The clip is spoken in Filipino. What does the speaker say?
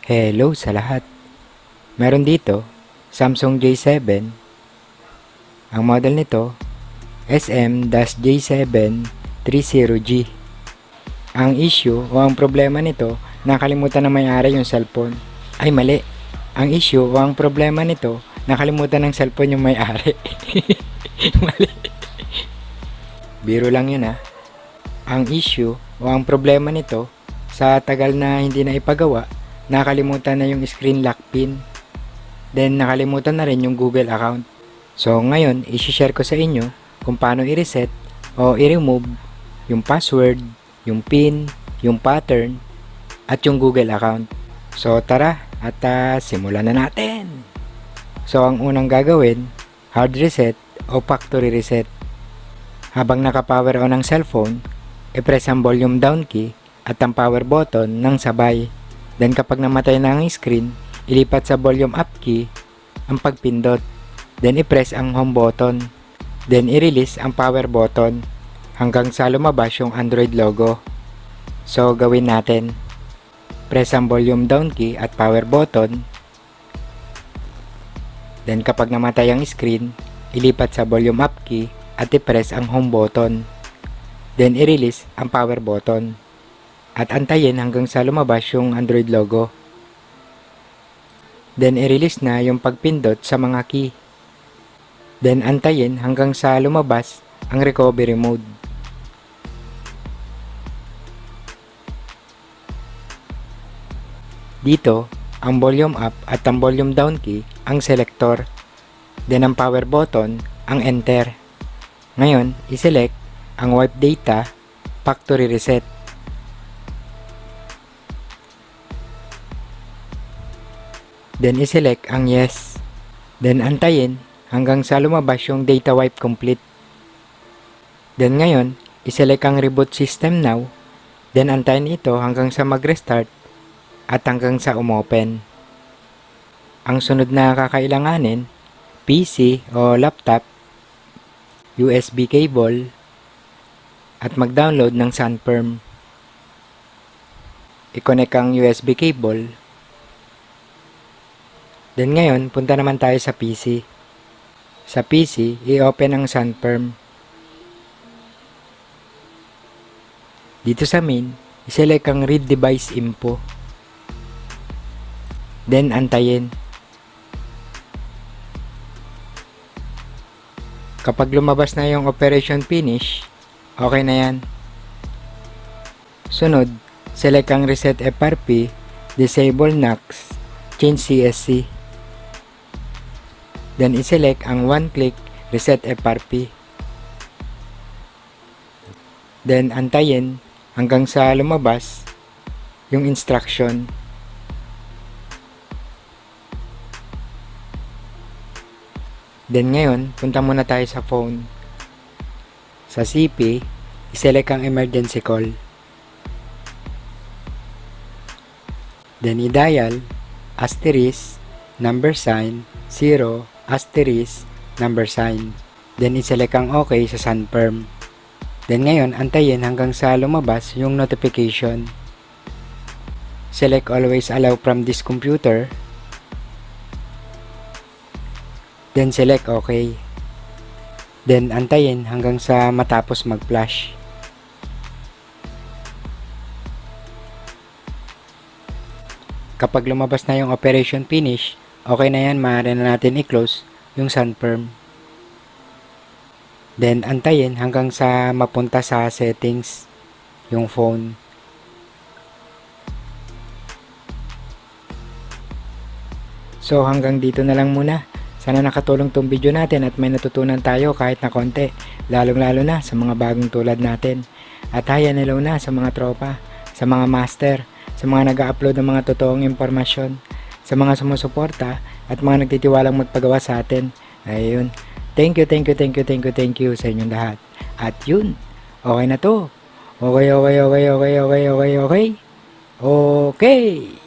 Hello sa lahat. Meron dito, Samsung J7. Ang model nito, SM-J730G. Ang issue o ang problema nito, nakalimutan na may-ari yung cellphone. Ay mali. Ang issue o ang problema nito, nakalimutan ng cellphone yung may-ari. Mali. Biro lang yun ha. Ang issue o ang problema nito, sa tagal na hindi na ipagawa, nakalimutan na yung screen lock pin. Then nakalimutan na rin yung Google account. So ngayon, i-share ko sa inyo kung paano i-reset o i-remove yung password, yung pin, yung pattern, at yung Google account. So tara at simulan na natin! So ang unang gagawin, hard reset o factory reset. Habang naka-power on ang cellphone, i-press ang volume down key at ang power button ng sabay. Then kapag namatay na ang screen, ilipat sa volume up key ang pagpindot. Then i-press ang home button. Then i-release ang power button hanggang sa lumabas yung Android logo. So gawin natin. Press ang volume down key at power button. Then kapag namatay ang screen, ilipat sa volume up key at i-press ang home button. Then i-release ang power button. At antayin hanggang sa lumabas yung Android logo. Then i-release na yung pagpindot sa mga key. Then antayin hanggang sa lumabas ang recovery mode. Dito, ang volume up at ang volume down key ang selector. Then ang power button ang enter. Ngayon, i-select ang wipe data factory reset. Then i-select ang yes. Then antayin hanggang sa lumabas yung data wipe complete. Then ngayon, i-select ang reboot system now. Then antayin ito hanggang sa mag-restart at hanggang sa umopen. Ang sunod na kakailanganin, PC o laptop, USB cable, at mag-download ng Sunperm. I-connect ang USB cable. Then ngayon, punta naman tayo sa PC. Sa PC, i-open ang Sunperm. Dito sa main, i-select ang read device info. Then antayin. Kapag lumabas na yung operation finish, okay na yan. Sunod, select ang reset FRP, disable NUCs, change CSC. Then i-select ang one-click reset FRP. Then antayin hanggang sa lumabas yung instruction. Then ngayon, punta muna tayo sa phone. Sa CP, i-select ang emergency call. Then i-dial asterisk number sign 0 asterisk number sign. Then i-select ang OK sa Sunperm. Then ngayon, antayin hanggang sa lumabas yung notification. Select always allow from this computer. Then select OK. Then antayin hanggang sa matapos mag-flash. Kapag lumabas na yung operation finish, okay na yan, maaari na natin i-close yung Sunperm. Then antayin hanggang sa mapunta sa settings yung phone. So hanggang dito na lang muna. Sana nakatulong tong video natin at may natutunan tayo kahit na konti, lalong-lalo na sa mga bagong tulad natin. At hi and hello na sa mga tropa, sa mga master, sa mga nag-upload ng mga totoong impormasyon, sa mga sumusuporta at mga nagtitiwalang magpagawa sa atin. Ayun. Thank you sa inyong lahat. At yun, okay na to. Okay. Okay.